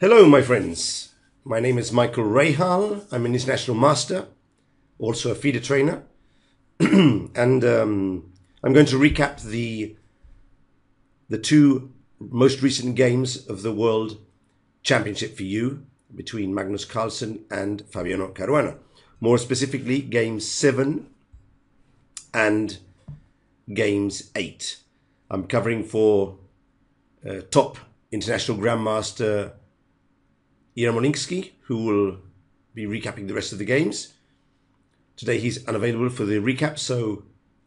Hello, my friends. My name is Michael Rahal. I'm an international master, also a feeder trainer, and I'm going to recap the two most recent games of the World Championship for you between Magnus Carlsen and Fabiano Caruana. More specifically, Games 7 and Games 8. I'm covering for top international grandmaster Yarmolinsky, who will be recapping the rest of the games. Today he's unavailable for the recap, so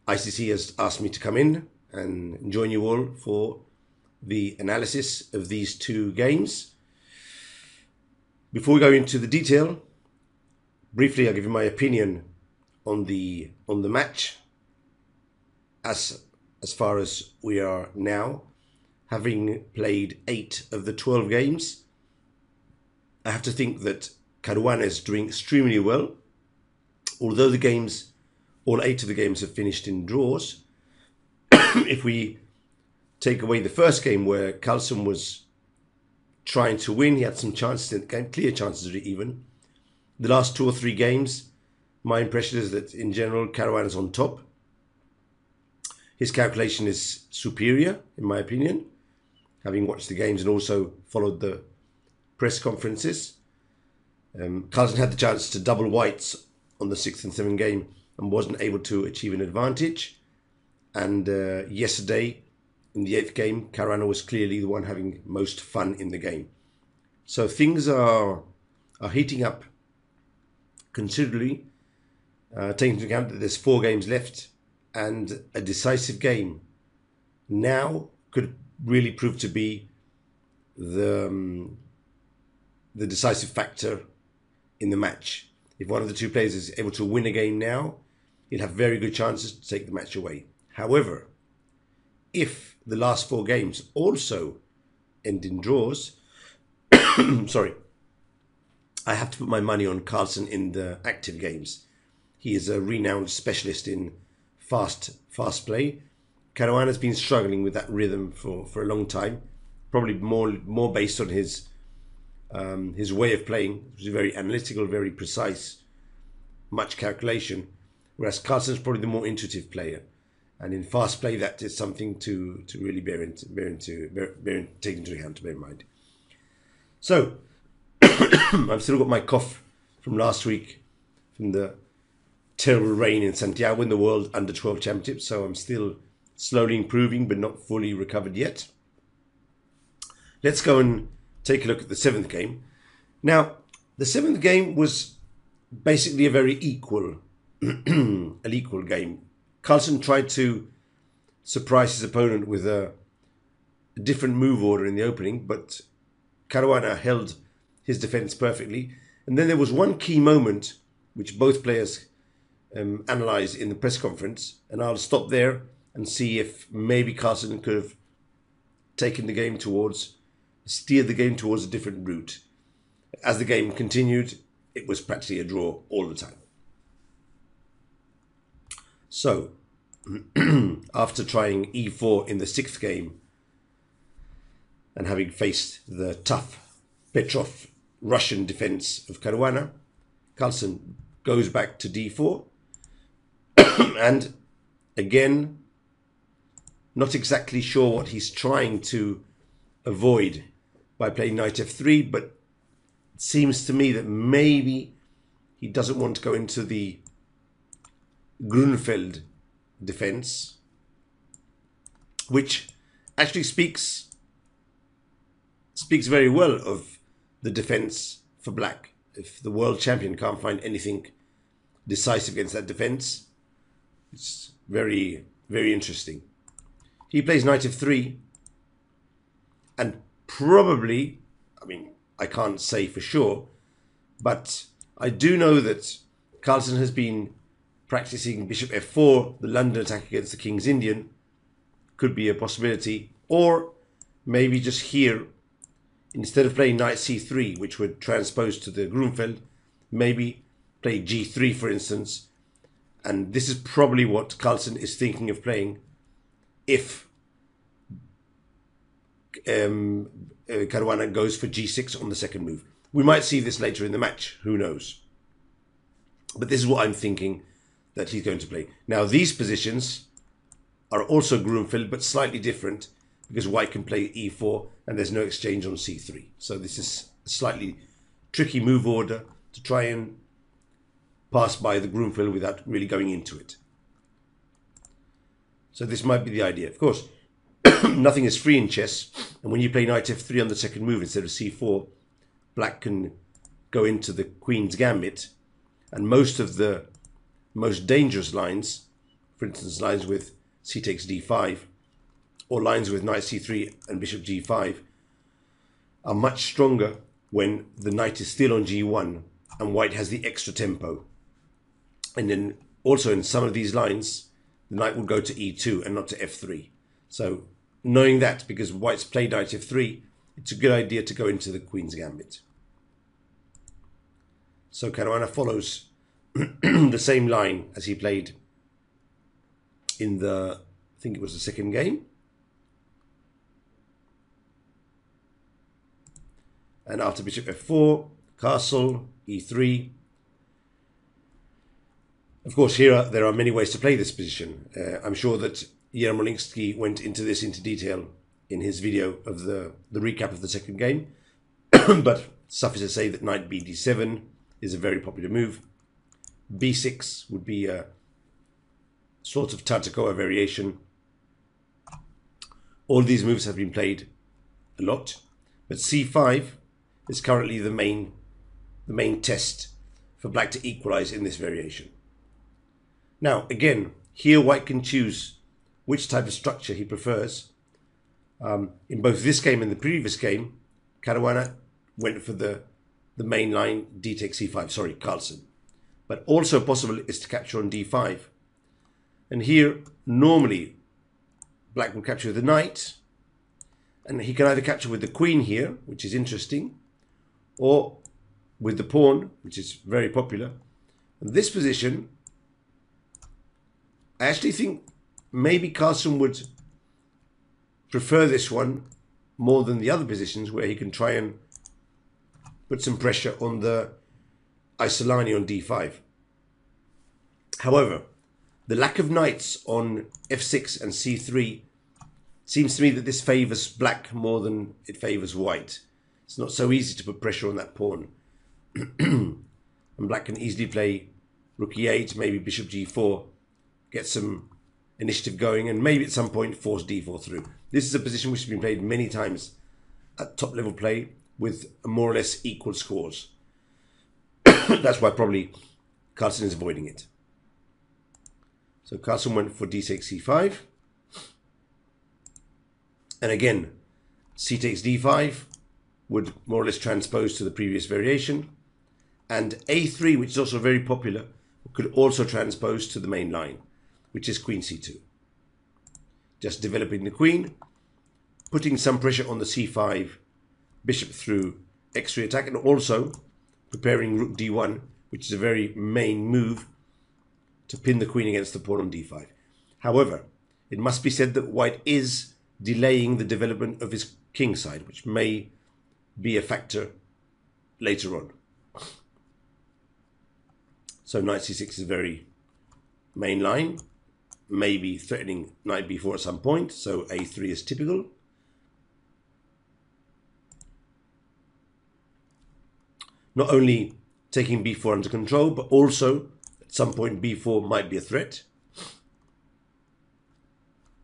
ICC has asked me to come in and join you all for the analysis of these two games. Before we go into the detail, briefly I'll give you my opinion on the match as far as we are now, having played 8 of the 12 games. I have to think that Caruana is doing extremely well. Although the games, all 8 of the games have finished in draws, if we take away the first game where Carlsen was trying to win, he had some chances in the game, clear chances even. The last 2 or 3 games, my impression is that in general, Caruana is on top. His calculation is superior, in my opinion, having watched the games and also followed the press conferences. Carlsen had the chance to double whites on the 6th and 7th game and wasn't able to achieve an advantage. And yesterday, in the 8th game, Caruana was clearly the one having most fun in the game. So things are heating up considerably, taking into account that there's 4 games left and a decisive game now could really prove to be the decisive factor in the match. If one of the two players is able to win a game now, he'll have very good chances to take the match away. However, if the last 4 games also end in draws, sorry, I have to put my money on Carlsen in the active games. He is a renowned specialist in fast play. Caruana has been struggling with that rhythm for a long time, probably more based on his way of playing, which is very analytical, very precise, much calculation, whereas Carlsen is probably the more intuitive player. And in fast play, that is something to really take into account, to bear in mind. So, I've still got my cough from last week, from the terrible rain in Santiago in the World Under 12 Championship, so I'm still slowly improving, but not fully recovered yet. Let's go and take a look at the 7th game. Now, the 7th game was basically a very equal game. Carlsen tried to surprise his opponent with a different move order in the opening, but Caruana held his defense perfectly. And then there was one key moment which both players analysed in the press conference, and I'll stop there and see if maybe Carlsen could have steered the game towards a different route. As the game continued, it was practically a draw all the time. So, after trying e4 in the 6th game and having faced the tough Petrov Russian defense of Caruana, Carlsen goes back to d4 and again, not exactly sure what he's trying to avoid by playing knight f3, but it seems to me that maybe he doesn't want to go into the Grunfeld defense, which actually speaks very well of the defense for black. If the world champion can't find anything decisive against that defense, it's very, very interesting. He plays knight f3, and probably, I mean, I can't say for sure, but I do know that Carlsen has been practicing bishop f4, the London attack against the King's Indian, could be a possibility. Or maybe just here, instead of playing knight c3, which would transpose to the Grunfeld, maybe play g3, for instance. And this is probably what Carlsen is thinking of playing if Caruana goes for g6 on the second move. We might see this later in the match, who knows. But this is what I'm thinking that he's going to play. Now these positions are also Grunfeld, but slightly different, because white can play e4 and there's no exchange on c3. So this is a slightly tricky move order to try and pass by the Grunfeld without really going into it. So this might be the idea. Of course, nothing is free in chess, and when you play knight f3 on the second move instead of c4, black can go into the queen's gambit, and most of the most dangerous lines, for instance lines with c takes d5, or lines with knight c3 and bishop g5, are much stronger when the knight is still on g1 and white has the extra tempo. And then also in some of these lines, the knight will go to e2 and not to f3. So knowing that, because white's played knight f3, it's a good idea to go into the queen's gambit. So Caruana follows the same line as he played in the, I think it was the second game. And after bishop f4, castle, e3. Of course, here there are many ways to play this position. I'm sure that Yermolinsky went into this into detail in his video of the recap of the second game. But suffice to say that knight bd7 is a very popular move. b6 would be a sort of Tartakoa variation. All these moves have been played a lot, but c5 is currently the main test for black to equalize in this variation. Now, again, here white can choose which type of structure he prefers. In both this game and the previous game, Caruana went for the main line d takes c5, sorry, Carlsen. But also possible is to capture on d5. And here, normally, black will capture with the knight, and he can either capture with the queen here, which is interesting, or with the pawn, which is very popular. In this position, I actually think maybe Carlsen would prefer this one more than the other positions, where he can try and put some pressure on the Isolani on d5. However, the lack of knights on f6 and c3 seems to me that this favors black more than it favors white. It's not so easy to put pressure on that pawn. And black can easily play rook e8, maybe bishop g4, get some initiative going, and maybe at some point force d4 through. This is a position which has been played many times at top level play with more or less equal scores. That's why probably Carlsen is avoiding it. So Carlsen went for d takes c5. And again, c takes d5 would more or less transpose to the previous variation. And a3, which is also very popular, could also transpose to the main line, which is queen c2. Just developing the queen, putting some pressure on the c5 bishop through x3 attack, and also preparing rook d1, which is a very main move to pin the queen against the pawn on d5. However, it must be said that white is delaying the development of his king side, which may be a factor later on. So knight c6 is a very main line, maybe threatening knight b4 at some point, so a3 is typical. Not only taking b4 under control, but also at some point b4 might be a threat.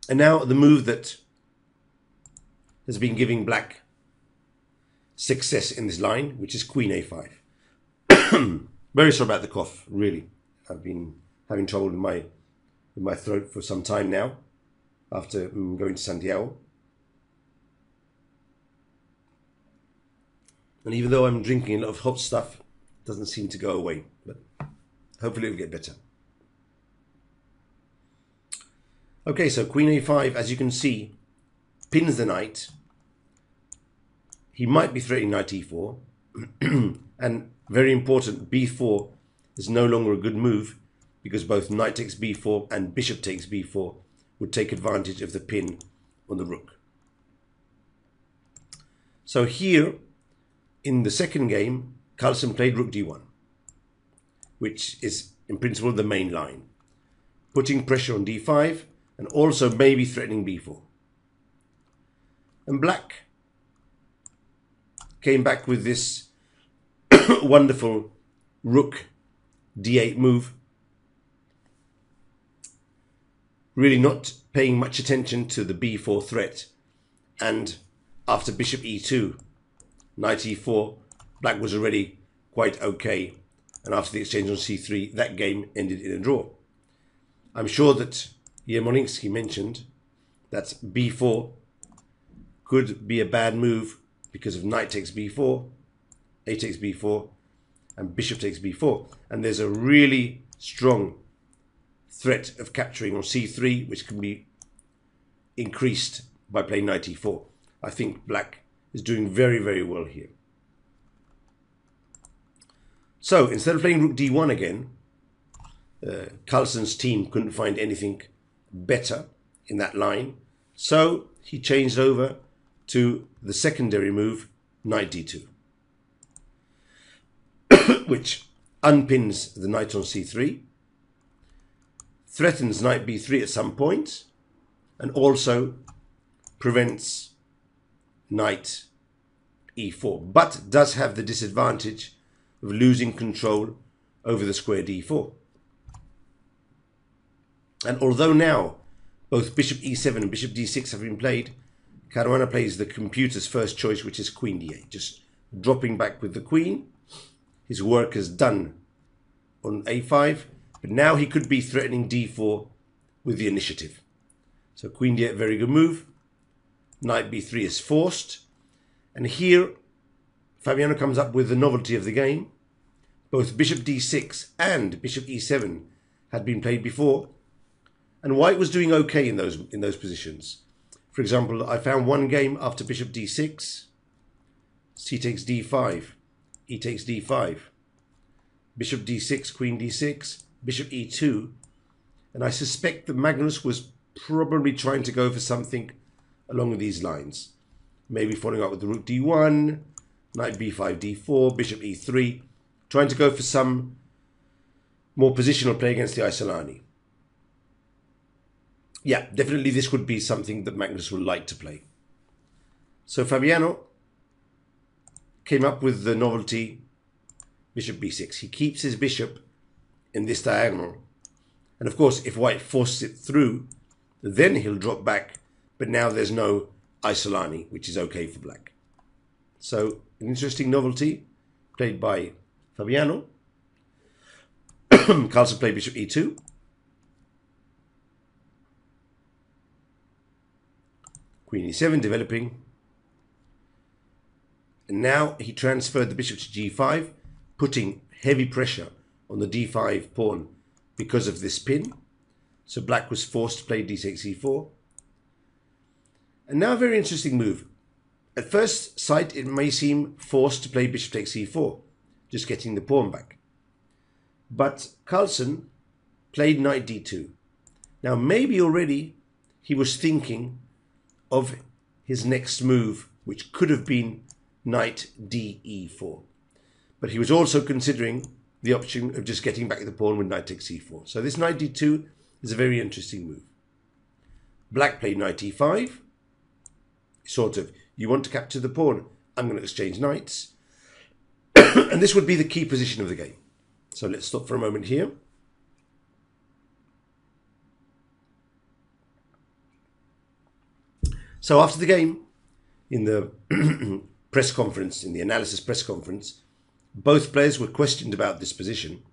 And now the move that has been giving black success in this line, which is queen a5. Very sorry about the cough, really. I've been having trouble with my throat for some time now, after going to Santiago. And even though I'm drinking a lot of hot stuff, it doesn't seem to go away, but hopefully it'll get better. Okay, so queen a5, as you can see, pins the knight. He might be threatening knight e4. And very important, b4 is no longer a good move, because both knight takes b4 and bishop takes b4 would take advantage of the pin on the rook. So here, in the second game, Carlsen played rook d1, which is in principle the main line, putting pressure on d5 and also maybe threatening b4. And black came back with this wonderful rook d8 move, really not paying much attention to the b4 threat. And after bishop e2, knight e4, black was already quite okay. And after the exchange on c3, that game ended in a draw. I'm sure that Yermolinsky mentioned that b4 could be a bad move because of knight takes b4, a takes b4, and bishop takes b4. And there's a really strong threat of capturing on c3, which can be increased by playing knight e4. I think black is doing very, very well here. So instead of playing rook d1 again, Carlsen's team couldn't find anything better in that line. So he changed over to the secondary move, knight d2, which unpins the knight on c3, threatens knight b3 at some point, and also prevents knight e4, but does have the disadvantage of losing control over the square d4. And although now both bishop e7 and bishop d6 have been played, Caruana plays the computer's first choice, which is queen d8, just dropping back with the queen. His work is done on a5, but now he could be threatening d4 with the initiative. So queen d8, very good move. Knight b3 is forced. And here, Fabiano comes up with the novelty of the game. Both bishop d6 and bishop e7 had been played before, and white was doing okay in those positions. For example, I found one game after bishop d6, c takes d5, e takes d5, bishop d6, queen d6, bishop e2, and I suspect that Magnus was probably trying to go for something along these lines. Maybe following up with the rook d1, knight b5, d4, bishop e3, trying to go for some more positional play against the Isolani. Yeah, definitely this would be something that Magnus would like to play. So Fabiano came up with the novelty bishop b6. He keeps his bishop in this diagonal. And of course, if white forces it through, then he'll drop back. But now there's no Isolani, which is okay for black. So an interesting novelty played by Fabiano. Carlsen played bishop e2. Queen e7 developing. And now he transferred the bishop to g5, putting heavy pressure on the d5 pawn because of this pin. So black was forced to play d6, e4. And now a very interesting move. At first sight, it may seem forced to play bishop takes e4, just getting the pawn back. But Carlsen played knight d2. Now maybe already he was thinking of his next move, which could have been knight de4. But he was also considering the option of just getting back the pawn with knight takes e4. So this knight d2 is a very interesting move. Black played knight e5. Sort of, you want to capture the pawn, I'm going to exchange knights. And this would be the key position of the game. So let's stop for a moment here. So after the game, in the press conference, in the analysis press conference, both players were questioned about this position.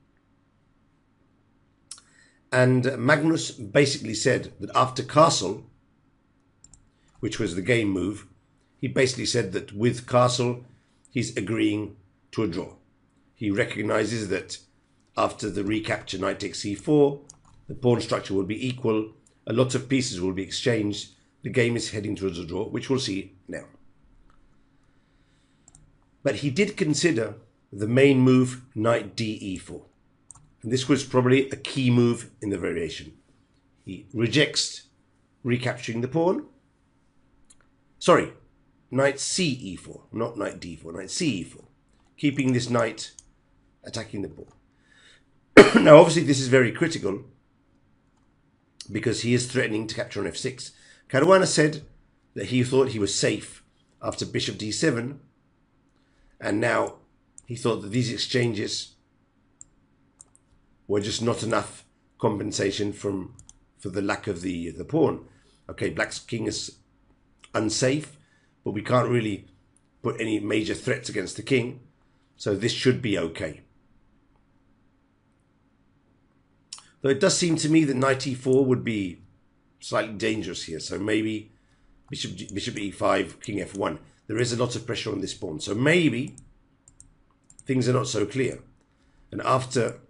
And Magnus basically said that after castle, which was the game move, he basically said that with castle, he's agreeing to a draw. He recognizes that after the recapture knight takes c4, the pawn structure will be equal, a lot of pieces will be exchanged, the game is heading towards a draw, which we'll see now. But he did consider the main move, knight de4. And this was probably a key move in the variation. He rejects recapturing the pawn. Sorry, knight ce4, not knight d4, knight ce4, keeping this knight attacking the pawn. Now, obviously, this is very critical because he is threatening to capture on f6. Caruana said that he thought he was safe after bishop d7, and now he thought that these exchanges were just not enough compensation for the lack of the pawn. Okay, black's king is unsafe, but we can't really put any major threats against the king, so this should be okay. Though it does seem to me that knight e4 would be slightly dangerous here, so maybe bishop e5, king f1. There is a lot of pressure on this pawn, so maybe things are not so clear. And after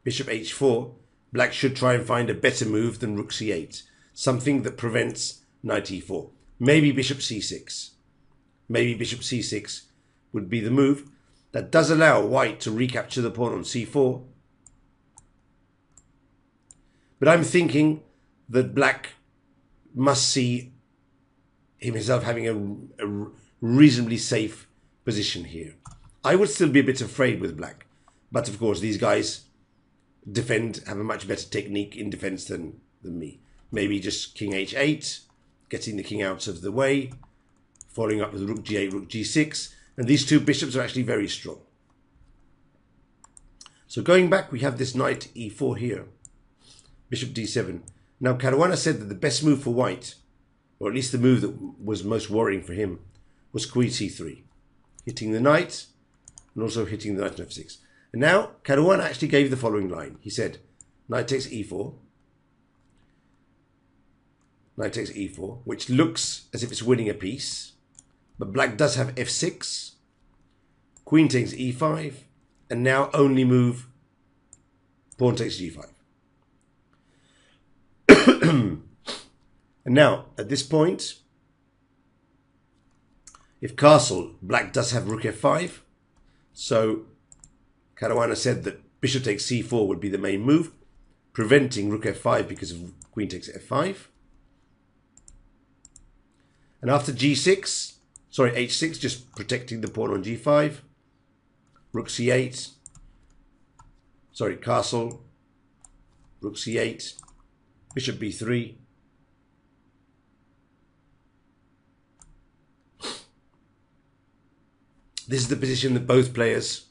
bishop h4, black should try and find a better move than rook c8, something that prevents knight e4. Maybe bishop c6. Maybe bishop c6 would be the move that does allow white to recapture the pawn on c4. But I'm thinking that black must see himself having a reasonably safe position here. I would still be a bit afraid with black, but of course these guys have a much better technique in defense than me. Maybe just king h8, getting the king out of the way, following up with rook g8, rook g6, and these two bishops are actually very strong. So going back, we have this knight e4 here, bishop d7. Now Caruana said that the best move for white, or at least the move that was most worrying for him, was queen c3, hitting the knight and also hitting the knight on f6. And now Caruana actually gave the following line. He said, knight takes e4, knight takes e4, which looks as if it's winning a piece, but black does have f6, queen takes e5, and now only move pawn takes g5. And now, at this point, if castle, black does have rook f5, so Caruana said that bishop takes c4 would be the main move, preventing rook f5 because of queen takes f5. And after g6, sorry, h6, just protecting the pawn on g5, rook c8, sorry, castle, rook c8, bishop b3, this is the position that both players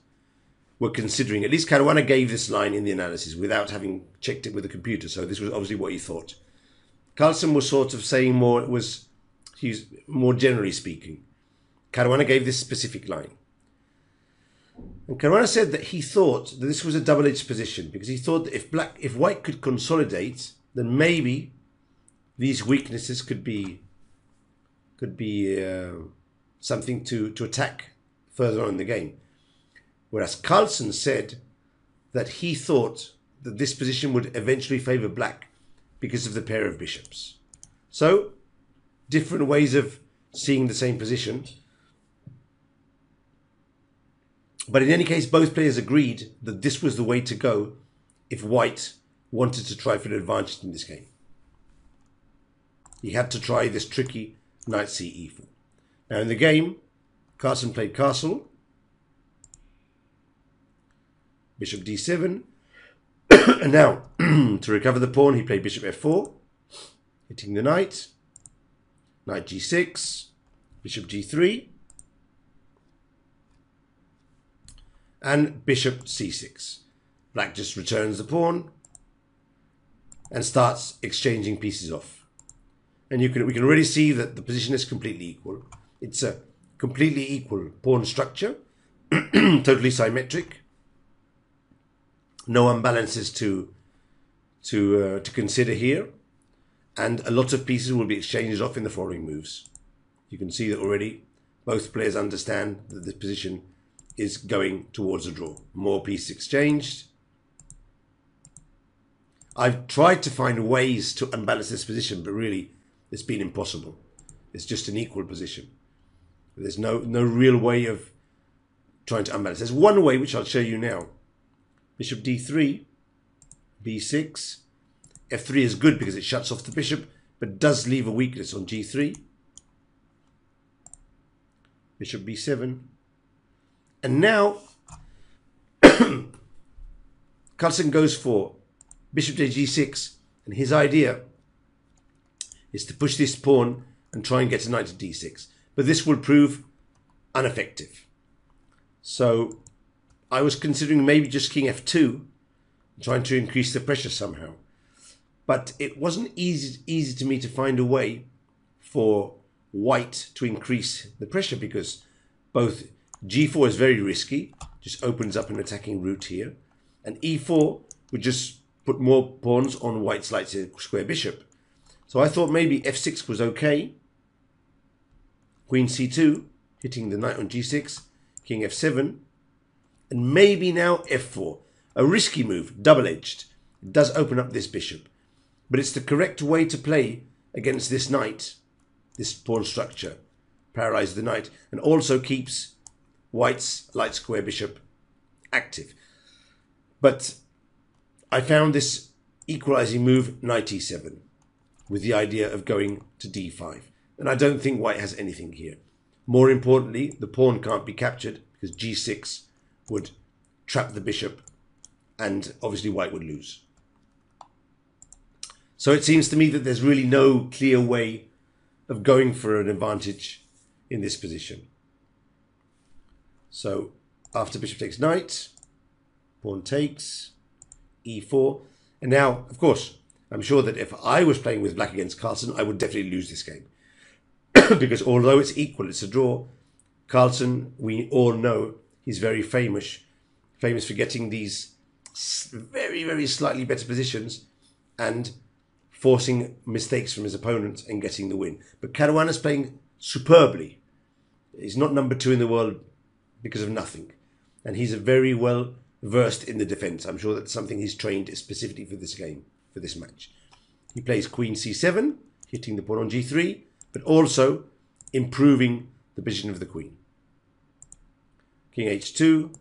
were considering. At least Caruana gave this line in the analysis without having checked it with the computer, so this was obviously what he thought. Carlsen was sort of saying more, he was more generally speaking. Caruana gave this specific line. And Caruana said that he thought that this was a double-edged position because he thought that if white could consolidate, then maybe these weaknesses could be something to attack further on in the game. Whereas Carlsen said that he thought that this position would eventually favor black because of the pair of bishops. So, different ways of seeing the same position. But in any case, both players agreed that this was the way to go if white wanted to try for an advantage in this game. He had to try this tricky knight ce4. Now in the game, Carlsen played castle, bishop d7, and now to recover the pawn he played bishop f4, hitting the knight, knight g6, bishop g3, and bishop c6. Black just returns the pawn and starts exchanging pieces off. And we can already see that the position is completely equal. It's a completely equal pawn structure, totally symmetric. No unbalances to consider here, and a lot of pieces will be exchanged off in the following moves. You can see that already both players understand that this position is going towards a draw. More pieces exchanged. I've tried to find ways to unbalance this position, but really it's been impossible. It's just an equal position. There's no real way of trying to unbalance. There's one way which I'll show you now. Bishop d3, b6. f3 is good because it shuts off the bishop, but does leave a weakness on g3. bishop b7. And now Carlsen goes for bishop to g6, and his idea is to push this pawn and try and get a knight to d6. But this will prove ineffective. So I was considering maybe just king f2, trying to increase the pressure somehow. But it wasn't easy to me to find a way for white to increase the pressure, because both g4 is very risky, just opens up an attacking route here, and e4 would just put more pawns on white's light square bishop. So I thought maybe f6 was okay, queen c2, hitting the knight on g6, king f7, and maybe now f4. A risky move, double-edged. It does open up this bishop, but it's the correct way to play against this knight, this pawn structure, paralyzes the knight, and also keeps white's light square bishop active. But I found this equalizing move, knight e7, with the idea of going to d5. And I don't think white has anything here. More importantly, the pawn can't be captured because g6 would trap the bishop, and obviously white would lose. So it seems to me that there's really no clear way of going for an advantage in this position. So after bishop takes knight, pawn takes, e4. And now, of course, I'm sure that if I was playing with black against Carlsen, I would definitely lose this game. Because although it's equal, it's a draw. Carlsen, we all know, he's very famous for getting these very, very slightly better positions and forcing mistakes from his opponent and getting the win. But Caruana's playing superbly. He's not number 2 in the world because of nothing. And he's very well versed in the defense. I'm sure that's something he's trained specifically for this game, for this match. He plays queen c7, hitting the pawn on g3, but also improving the position of the queen. King h2,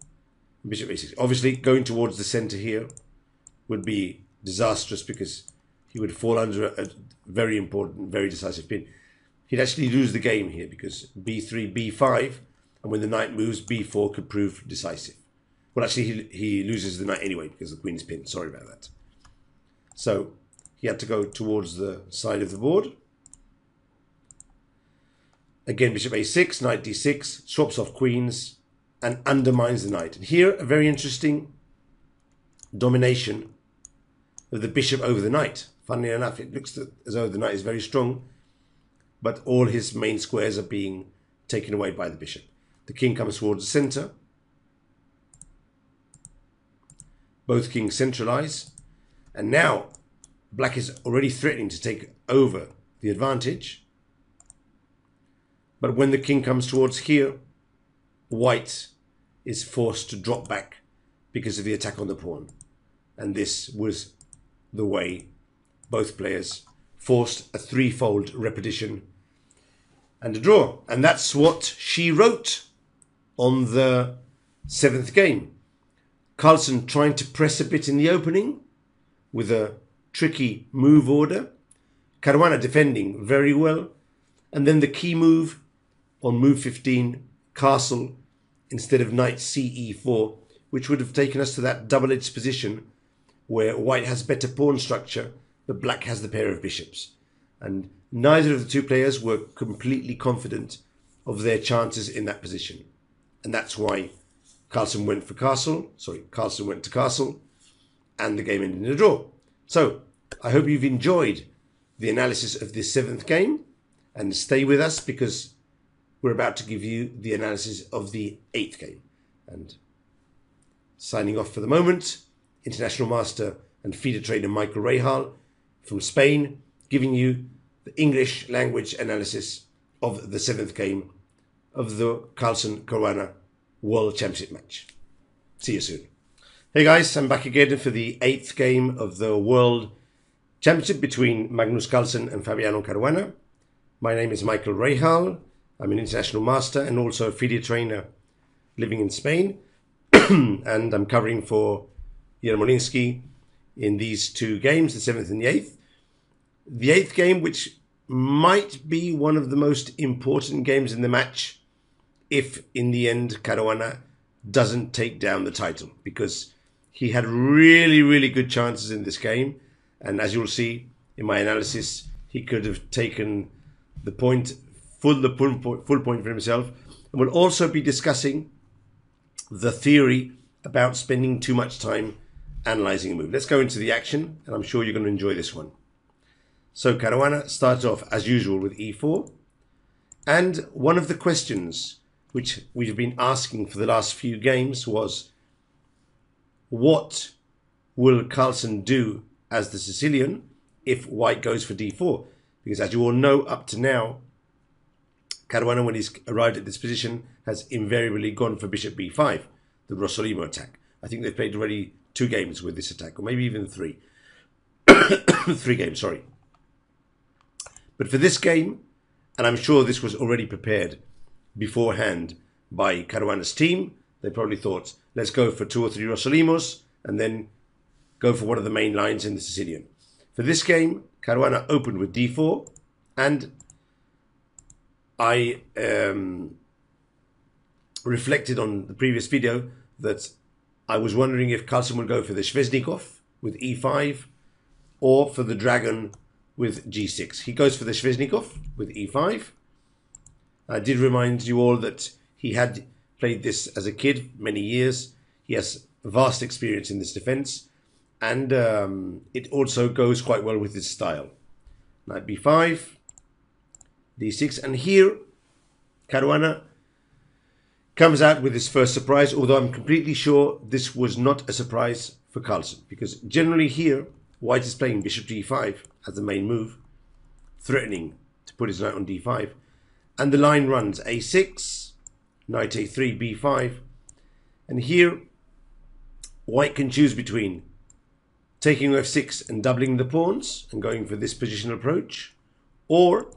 bishop a6. Obviously, going towards the center here would be disastrous because he would fall under a very important, very decisive pin. He'd actually lose the game here because b3, b5, and when the knight moves, b4 could prove decisive. Well, actually, he loses the knight anyway because the queen is pinned. Sorry about that. So he had to go towards the side of the board. Again, bishop a6, knight d6, swaps off queens, and undermines the knight. And here, a very interesting domination of the bishop over the knight. Funnily enough, it looks as though the knight is very strong, but all his main squares are being taken away by the bishop. The king comes towards the center. Both kings centralize. And now, black is already threatening to take over the advantage. But when the king comes towards here, white is forced to drop back because of the attack on the pawn. And this was the way both players forced a threefold repetition and a draw. And that's what she wrote on the 7th game. Carlsen trying to press a bit in the opening with a tricky move order. Caruana defending very well. And then the key move on move 15, castle, instead of knight ce4, which would have taken us to that double-edged position where white has better pawn structure, but black has the pair of bishops. And neither of the two players were completely confident of their chances in that position. And that's why Carlsen went for castle. Sorry, Carlsen went to castle, and the game ended in a draw. So, I hope you've enjoyed the analysis of this 7th game, and stay with us because we're about to give you the analysis of the 8th game. And signing off for the moment, International Master and FIDE trainer Michael Rahal from Spain, giving you the English language analysis of the 7th game of the Carlsen-Caruana World Championship match. See you soon. Hey guys, I'm back again for the 8th game of the World Championship between Magnus Carlsen and Fabiano Caruana. My name is Michael Rahal. I'm an international master and also a FIDE trainer living in Spain. And I'm covering for Yermolinsky in these two games, the 7th and the 8th. The 8th game, which might be one of the most important games in the match, if in the end Caruana doesn't take down the title, because he had really, really good chances in this game. And as you'll see in my analysis, he could have taken the full point for himself. And we'll also be discussing the theory about spending too much time analysing a move. Let's go into the action, and I'm sure you're going to enjoy this one. So Caruana starts off as usual with e4. And one of the questions which we've been asking for the last few games was, what will Carlsen do as the Sicilian if white goes for d4? Because as you all know, up to now, Caruana, when he's arrived at this position, has invariably gone for bishop b5, the Rossolimo attack. I think they've played already 2 games with this attack, or maybe even 3. 3 games, sorry. But for this game, and I'm sure this was already prepared beforehand by Caruana's team, they probably thought, let's go for 2 or 3 Rossolimos and then go for one of the main lines in the Sicilian. For this game, Caruana opened with d4, and I reflected on the previous video that I was wondering if Carlsen would go for the Svesnikov with e5 or for the dragon with g6. He goes for the Svesnikov with e5. I did remind you all that he had played this as a kid many years. He has vast experience in this defense, and it also goes quite well with his style. Knight b5, d6, and here Caruana comes out with his first surprise, although I'm completely sure this was not a surprise for Carlsen, because generally here white is playing bishop g5 as the main move, threatening to put his knight on d5, and the line runs a6, knight a3, b5, and here white can choose between taking f6 and doubling the pawns and going for this positional approach, or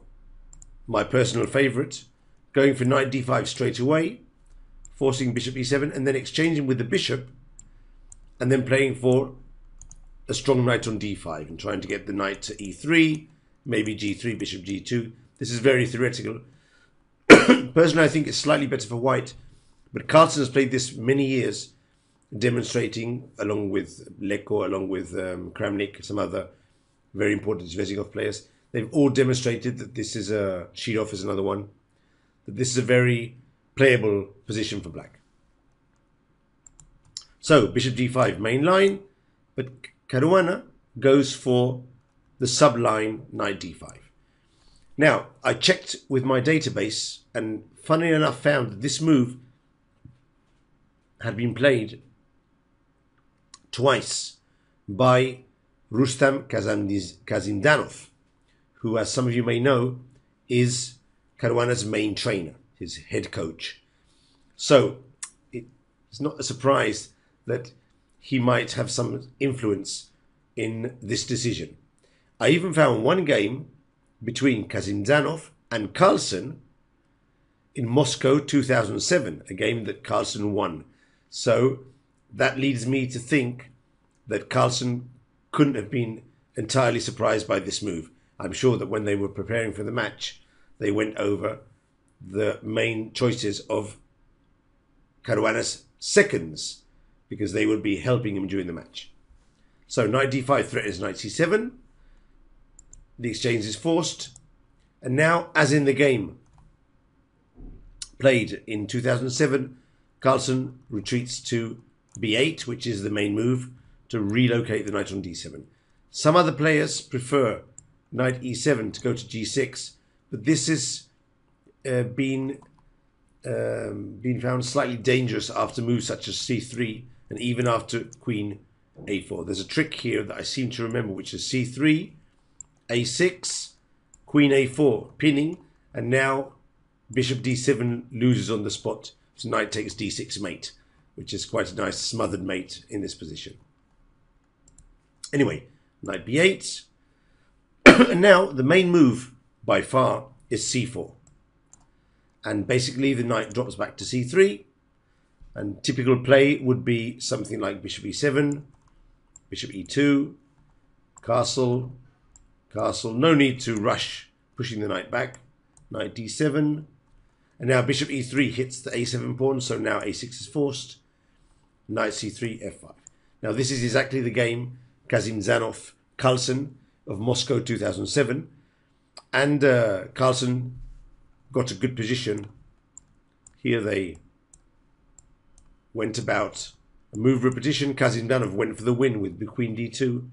my personal favorite, going for knight d5 straight away, forcing bishop e7, and then exchanging with the bishop, and then playing for a strong knight on d5 and trying to get the knight to e3, maybe g3, bishop g2. This is very theoretical. Personally, I think it's slightly better for white, but Carlsen has played this many years, demonstrating, along with Leko, along with Kramnik, some other very important Zvezikov players. They've all demonstrated that this is a Shirov is another one, that this is a very playable position for black. So bishop d5 main line, but Caruana goes for the subline knight d5. Now, I checked with my database, and funnily enough found that this move had been played twice by Rustam Kazimdanov, who, as some of you may know, is Caruana's main trainer, his head coach. So it's not a surprise that he might have some influence in this decision. I even found one game between Kazimdanov and Carlsen in Moscow 2007, a game that Carlsen won. So that leads me to think that Carlsen couldn't have been entirely surprised by this move. I'm sure that when they were preparing for the match, they went over the main choices of Caruana's seconds, because they would be helping him during the match. So knight d5 threatens knight c7. The exchange is forced. And now, as in the game played in 2007, Carlsen retreats to b8, which is the main move, to relocate the knight on d7. Some other players prefer knight e7 to go to g6, but this has been found slightly dangerous after moves such as c3 and even after queen a4. There's a trick here that I seem to remember, which is c3, a6, queen a4, pinning, and now bishop d7 loses on the spot. So knight takes d6 mate, which is quite a nice smothered mate in this position. Anyway, knight b8. And now the main move by far is c4. And basically the knight drops back to c3. And typical play would be something like bishop e7, bishop e2, castle, castle. No need to rush pushing the knight back. Knight d7. And now bishop e3 hits the a7 pawn, so now a6 is forced. Knight c3, f5. Now this is exactly the game Kazimdzhanov Carlsen of Moscow 2007. And Carlsen got a good position. Here they went about a move repetition. Kazimdzhanov went for the win with the queen d2.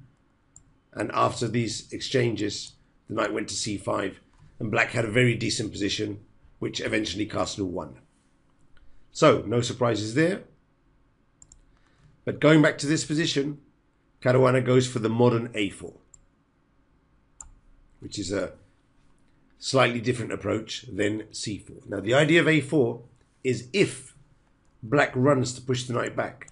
And after these exchanges, the knight went to c5. And black had a very decent position, which eventually Carlsen won. So, no surprises there. But going back to this position, Caruana goes for the modern a4, which is a slightly different approach than c4. Now, the idea of a4 is if black runs to push the knight back,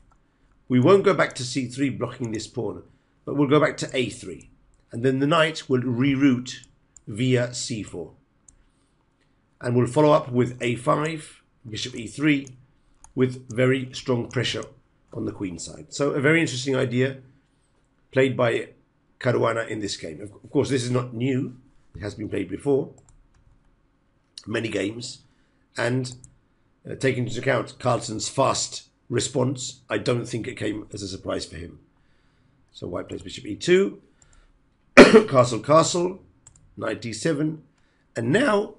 we won't go back to c3 blocking this pawn, but we'll go back to a3. And then the knight will reroute via c4. And we'll follow up with a5, bishop e3, with very strong pressure on the queen side. So a very interesting idea played by Caruana in this game. Of course, this is not new. It has been played before, many games. And taking into account Carlsen's fast response, I don't think it came as a surprise for him. So white plays bishop e2, castle, castle, knight d7. And now,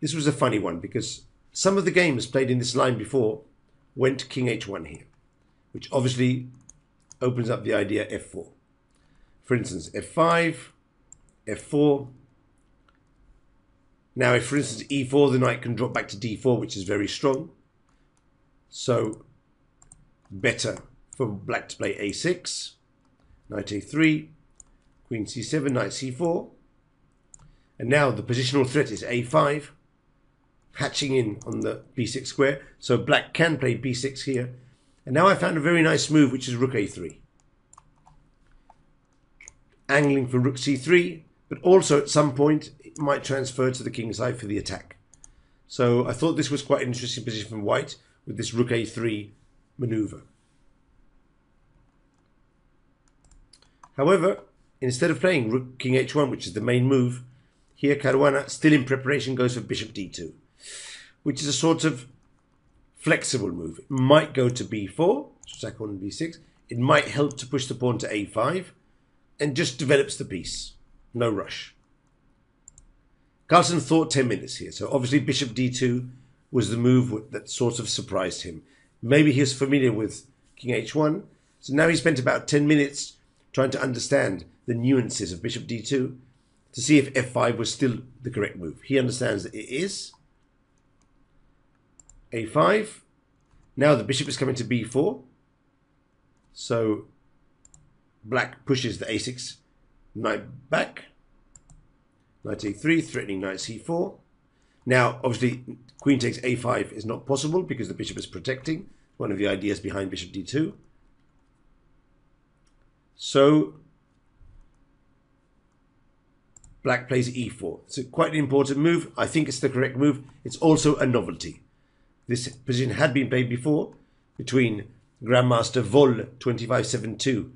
this was a funny one because some of the games played in this line before went king h1 here, which obviously opens up the idea f4. For instance, f5, f4. Now, if for instance e4, the knight can drop back to d4, which is very strong. So, better for black to play a6, knight a3, queen c7, knight c4. And now the positional threat is a5, hatching in on the b6 square. So black can play b6 here. And now I found a very nice move, which is rook a3. Angling for rook c3, but also at some point it might transfer to the king side for the attack. So I thought this was quite an interesting position from white with this rook a3 maneuver. However, instead of playing rook king h1, which is the main move, here Caruana, still in preparation, goes for bishop d2, which is a sort of flexible move. It might go to b4, sack on b6. It might help to push the pawn to a5 and just develops the piece. No rush. Carlsen thought 10 minutes here. So obviously bishop d2 was the move that sort of surprised him. Maybe he was familiar with king h1. So now he spent about 10 minutes trying to understand the nuances of bishop d2 to see if f5 was still the correct move. He understands that it is. a5. Now the bishop is coming to b4. So black pushes the a6 knight back. Knight a3, threatening knight c4. Now, obviously, queen takes a5 is not possible because the bishop is protecting. One of the ideas behind bishop d2. So black plays e4. It's quite an important move. I think it's the correct move. It's also a novelty. This position had been played before between Grandmaster Vol 2572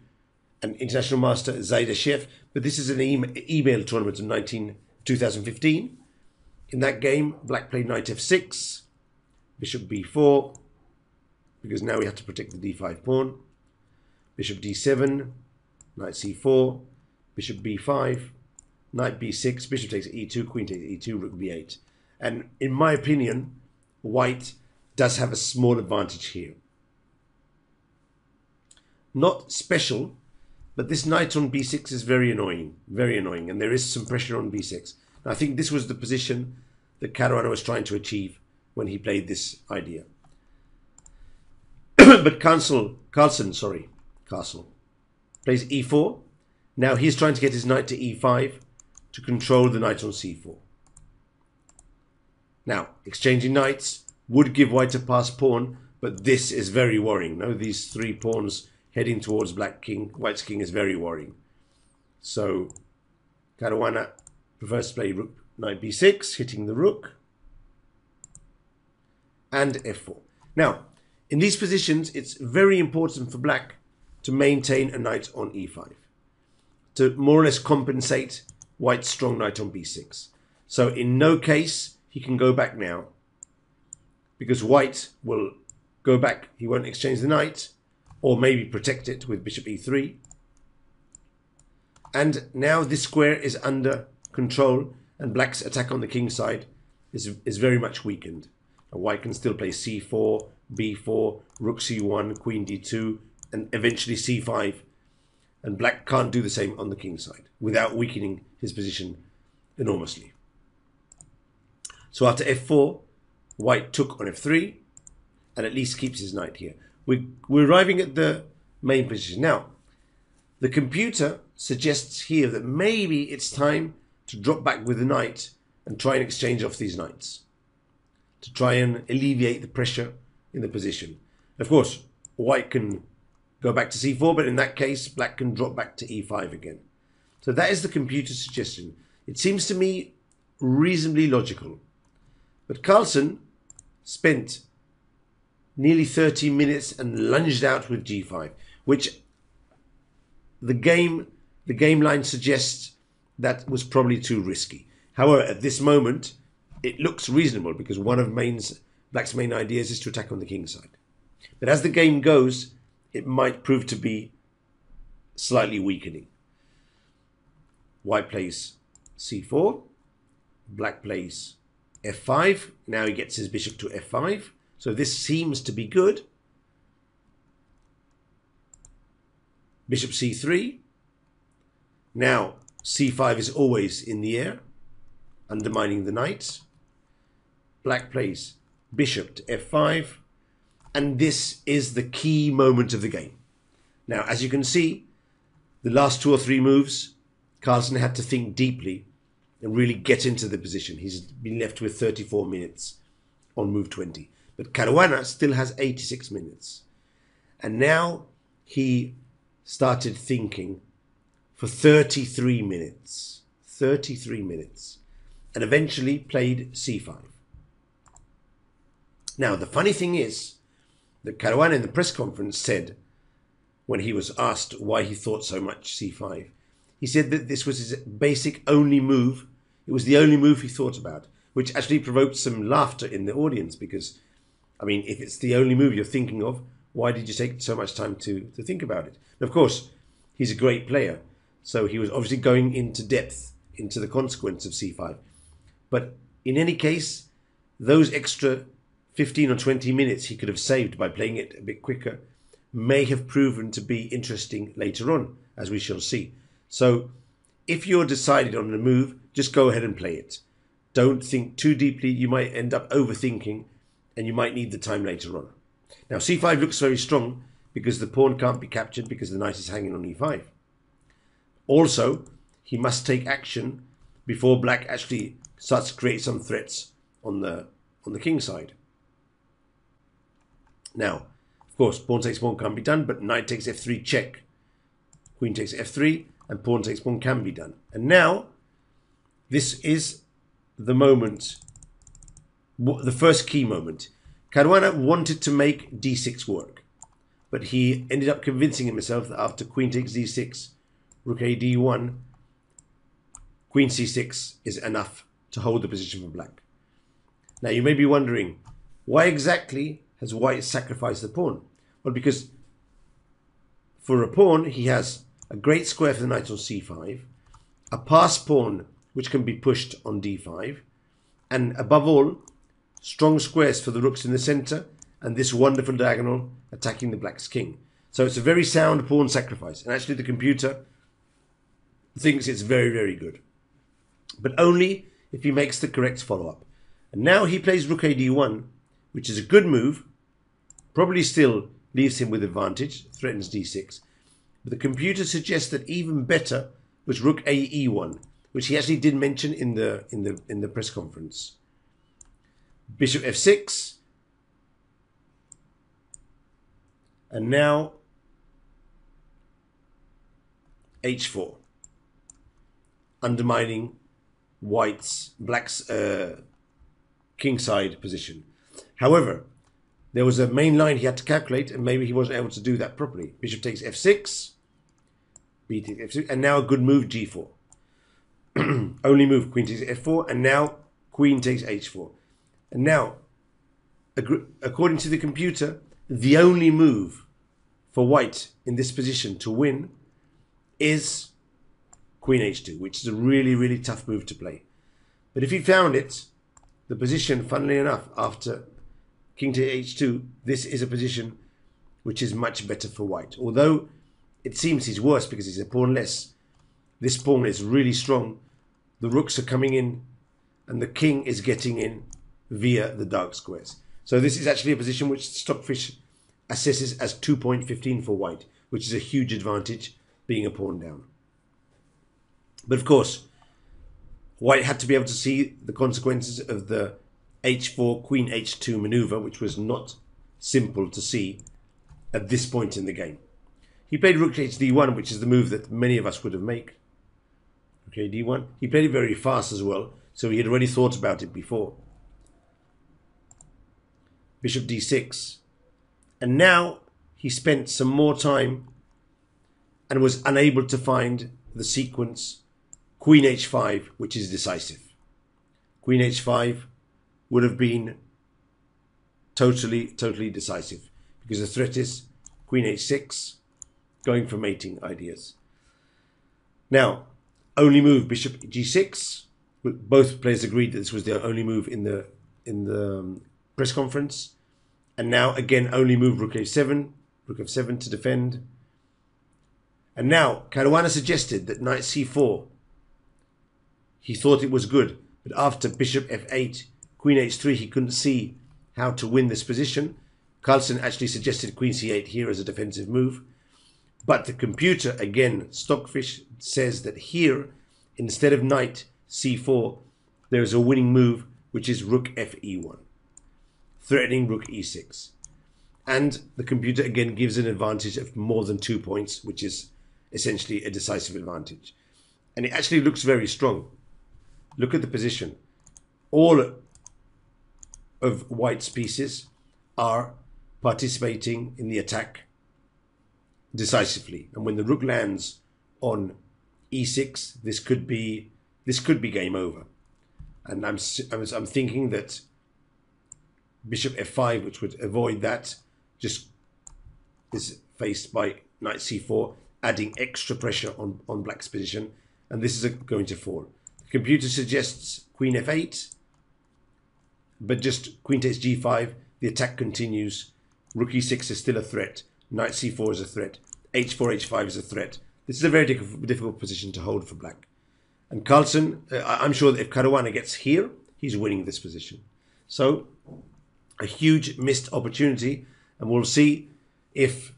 and International Master Zaidashev, but this is an email tournament of 2015. In that game, black played knight f6, bishop b4, because now we have to protect the d5 pawn, bishop d7, knight c4, bishop b5, knight b6, bishop takes e2, queen takes e2, rook b8. And in my opinion, white does have a small advantage here. Not special, but this knight on b6 is very annoying, and there is some pressure on b6. Now, I think this was the position that Caruana was trying to achieve when he played this idea. But Carlsen plays e4. Now he's trying to get his knight to e5 to control the knight on c4. Now, exchanging knights would give white a passed pawn, but this is very worrying. No, these three pawns heading towards white's king is very worrying. So Caruana prefers to play rook knight b6, hitting the rook, and f4. Now, in these positions, it's very important for black to maintain a knight on e5, to more or less compensate white's strong knight on b6. So in no case he can go back now because white will go back. He won't exchange the knight, or maybe protect it with bishop e3. And now this square is under control, and black's attack on the king side is very much weakened. And white can still play c4, b4, rook c1, queen d2, and eventually c5. And black can't do the same on the king side without weakening his position enormously. So after f4, white took on f3, and at least keeps his knight here. We're arriving at the main position. Now, the computer suggests here that maybe it's time to drop back with the knight and try and exchange off these knights, to try and alleviate the pressure in the position. Of course, white can go back to c4, but in that case, black can drop back to e5 again. So that is the computer's suggestion. It seems to me reasonably logical. But Carlsen spent nearly 30 minutes and lunged out with g5, which the game line suggests that was probably too risky. However, at this moment, it looks reasonable because one of black's main ideas is to attack on the king side. But as the game goes, it might prove to be slightly weakening. White plays c4, black plays f5. Now he gets his bishop to f5. So this seems to be good. Bishop c3. Now c5 is always in the air, undermining the knight. Black plays bishop to f5. And this is the key moment of the game. Now, as you can see, the last 2 or 3 moves, Carlsen had to think deeply and really get into the position. He's been left with 34 minutes on move 20. But Caruana still has 86 minutes. And now he started thinking for 33 minutes. 33 minutes. And eventually played c5. Now, the funny thing is that Caruana in the press conference said, when he was asked why he thought so much c5, he said that this was his basic only move. It was the only move he thought about, which actually provoked some laughter in the audience because, I mean, if it's the only move you're thinking of, why did you take so much time to think about it? And of course, he's a great player, so he was obviously going into depth into the consequence of c5. But in any case, those extra 15 or 20 minutes he could have saved by playing it a bit quicker may have proven to be interesting later on, as we shall see. So if you're decided on a move, just go ahead and play it. Don't think too deeply. You might end up overthinking and you might need the time later on. Now c5 looks very strong because the pawn can't be captured because the knight is hanging on e5. Also, he must take action before black actually starts to create some threats on the king side. Now, of course, pawn takes pawn can't be done, but knight takes f3 check. Queen takes f3, and pawn takes pawn can be done. And now, this is the moment, the first key moment. Caruana wanted to make d6 work, but he ended up convincing himself that after queen takes d6, rook a d1, queen c6 is enough to hold the position for black. Now, you may be wondering, why exactly has white sacrificed the pawn? Well, because for a pawn, he has a great square for the knight on c5, a pass pawn which can be pushed on d5, and above all, strong squares for the rooks in the center, and this wonderful diagonal attacking the black's king. So it's a very sound pawn sacrifice, and actually the computer thinks it's very, very good. But only if he makes the correct follow-up. And now he plays rook a d1, which is a good move, probably still leaves him with advantage, threatens d6. But the computer suggests that even better was rook a e1, which he actually did mention in the press conference. Bishop f6, and now h4, undermining black's kingside position. However, there was a main line he had to calculate, and maybe he wasn't able to do that properly. Bishop takes f6, b takes f6, and now a good move, g4. Only move, queen takes f4, and now queen takes h4. And now, according to the computer, the only move for white in this position to win is Queen H2, which is a really, really tough move to play. But if he found it, the position, funnily enough, after King to H2, this is a position which is much better for white. Although it seems he's worse because he's a pawn less. This pawn is really strong. The rooks are coming in and the king is getting in via the dark squares. So this is actually a position which Stockfish assesses as 2.15 for white, which is a huge advantage being a pawn down. But of course, white had to be able to see the consequences of the H4, Queen H2 maneuver, which was not simple to see at this point in the game. He played Rook H D1, which is the move that many of us would have made. Okay, D1. He played it very fast as well, so he had already thought about it before. Bishop D6. And now he spent some more time and was unable to find the sequence Queen H5, which is decisive. Queen H5 would have been totally decisive because the threat is Queen H6, going for mating ideas. Now, only move Bishop G6. Both players agreed that this was their only move in the press conference. And now again, only move Rook H7, Rook F7 to defend. And now Caruana suggested that Knight C4. He thought it was good, but after Bishop F8, Queen H3, he couldn't see how to win this position. Carlsen actually suggested Queen C8 here as a defensive move. But the computer, again, Stockfish, says that here, instead of Knight C4, there is a winning move, which is Rook Fe1, threatening Rook E6. And the computer, again, gives an advantage of more than 2 points, which is essentially a decisive advantage. And it actually looks very strong. Look at the position. All of white's pieces are participating in the attack decisively. And when the rook lands on E6, this could be game over. And I'm thinking that Bishop F5, which would avoid that, just is faced by Knight C4, adding extra pressure on black's position. And this is going to fall. The computer suggests Queen F8, but just Queen takes G5. The attack continues. Rook E6 is still a threat. Knight C4 is a threat. H4, H5 is a threat. This is a very difficult position to hold for black. And Carlsen, I'm sure that if Caruana gets here, he's winning this position. So, a huge missed opportunity. And we'll see if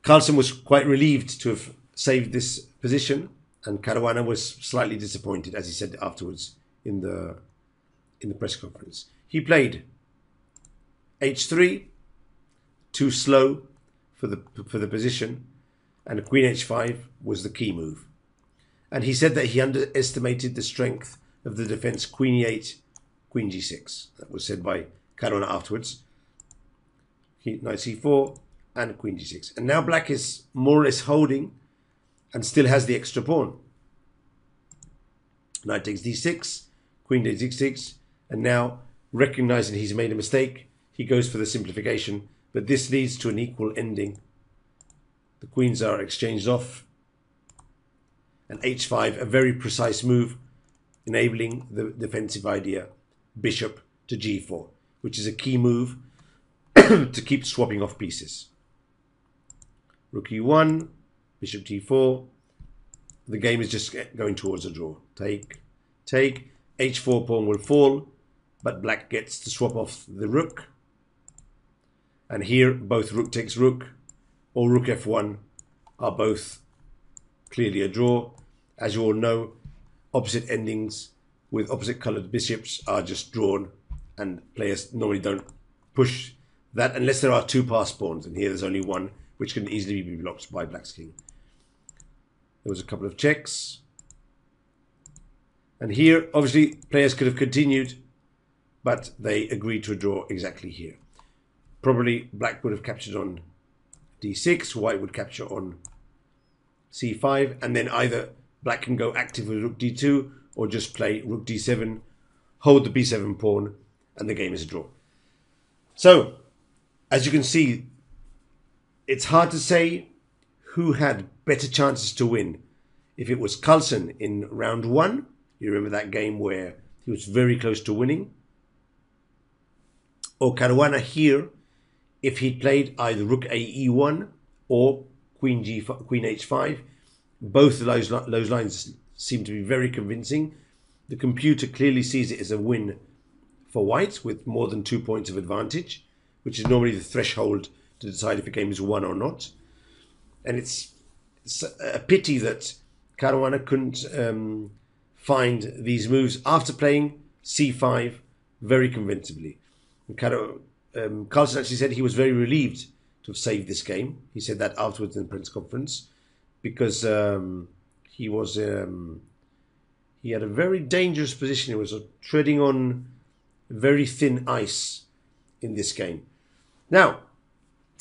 Carlsen was quite relieved to have saved this position. And Caruana was slightly disappointed, as he said afterwards in the press conference. He played H3, too slow for the position, and Queen H5 was the key move. And he said that he underestimated the strength of the defense Queen E8, Queen G6. That was said by Caruana afterwards. Knight C4 and Queen G6. And now black is more or less holding and still has the extra pawn. Knight takes D6, Queen takes D6, and now recognizing he's made a mistake, he goes for the simplification, but this leads to an equal ending. The queens are exchanged off, and H5, a very precise move, enabling the defensive idea, Bishop to G4, which is a key move to keep swapping off pieces. Rook E1, Bishop T4. The game is just going towards a draw. Take. H4 pawn will fall, but black gets to swap off the rook. And here, both rook takes rook or rook F1 are both clearly a draw. As you all know, opposite endings with opposite coloured bishops are just drawn, and players normally don't push that unless there are two passed pawns. And here there's only one, which can easily be blocked by black's king. There was a couple of checks. And here, obviously, players could have continued, but they agreed to a draw exactly here. Probably black would have captured on D6, white would capture on C5, and then either black can go active with rook D2 or just play rook D7, hold the B7 pawn, and the game is a draw. So, as you can see, it's hard to say who had better chances to win. If it was Carlsen in round 1, you remember that game where he was very close to winning, or Caruana here, if he'd played either Rook A E1 or Queen H5. Both of those lines seem to be very convincing. The computer clearly sees it as a win for white with more than 2 points of advantage, which is normally the threshold to decide if a game is won or not. And it's a pity that Caruana couldn't find these moves after playing C5 very convincingly. Carlsen actually said he was very relieved to have saved this game. He said that afterwards in the press conference, because he had a very dangerous position. He was treading on very thin ice in this game. Now,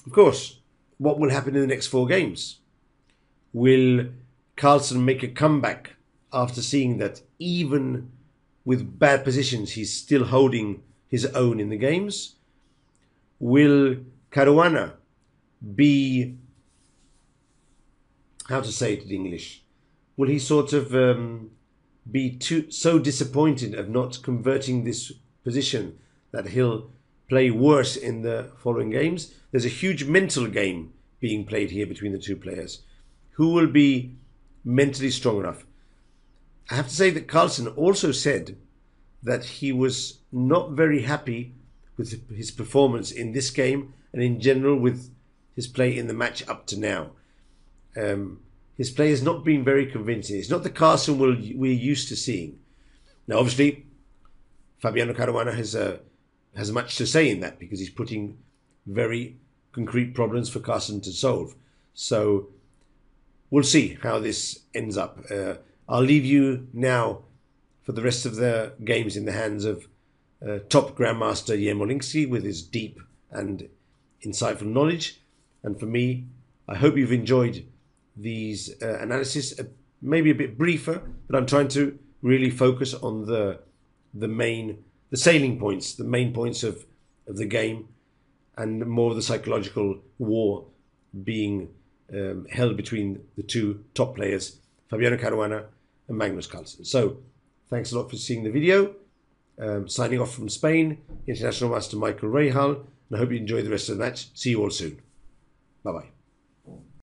of course, what will happen in the next 4 games? Will Carlsen make a comeback after seeing that even with bad positions, he's still holding his own in the games? Will Caruana be, how to say it in English, will he sort of be so disappointed of not converting this position that he'll play worse in the following games? There's a huge mental game being played here between the two players. Who will be mentally strong enough? I have to say that Carlsen also said that he was not very happy with his performance in this game and in general with his play in the match up to now. His play has not been very convincing. It's not the Carlsen we're used to seeing. Now, obviously, Fabiano Caruana has much to say in that, because he's putting very concrete problems for Carlsen to solve. So we'll see how this ends up. I'll leave you now for the rest of the games in the hands of top Grandmaster Yermolinsky with his deep and insightful knowledge. And for me, I hope you've enjoyed these analysis, maybe a bit briefer, but I'm trying to really focus on the salient points, the main points of the game, and more of the psychological war being held between the two top players, Fabiano Caruana and Magnus Carlsen. So, thanks a lot for seeing the video. Signing off from Spain, International Master Michael Rahal, and I hope you enjoy the rest of the match. See you all soon. Bye-bye.